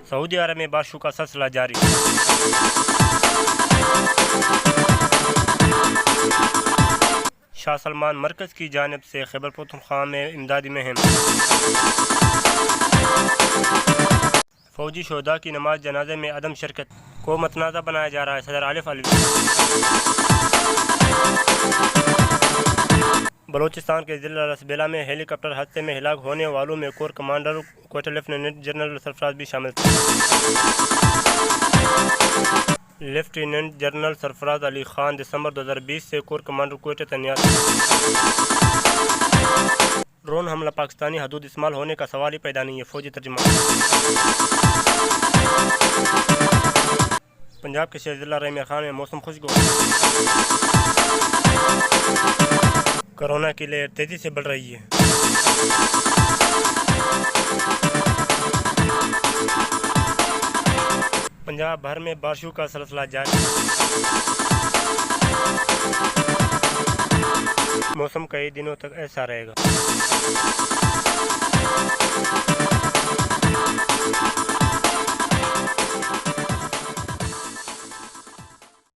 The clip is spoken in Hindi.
सऊदी अरब में बारिशों का सिलसिला जारी। शाह सलमान मरकज़ की जानिब से खैबर पख्तूनख्वा में इमदादी मुहिम। फौजी शोहदा की नमाज जनाजे में अदम शिरकत को मतनाज़ा बनाया जा रहा है। सदर आरिफ अलवी। बलूचिस्तान के जिला रसबेला में हेलीकॉप्टर हादसे में हिलाक होने वालों में core commander Quetta lieutenant general Sarfaraz भी शामिल थे। लेफ्टिनेंट जनरल सरफराज अली खान दिसंबर 2020 से कोर कमांडर क्वेटा तैनात। ड्रोन हमला पाकिस्तानी हदूद इस्तेमाल होने का सवाल ही पैदा नहीं है। फौजी तर्जुमा। पंजाब के शहर जिला रहीम खान में मौसम खुशगवार। कोरोना की लहर तेजी से बढ़ रही है। पंजाब भर में बारिशों का सिलसिला जारी। मौसम कई दिनों तक ऐसा रहेगा।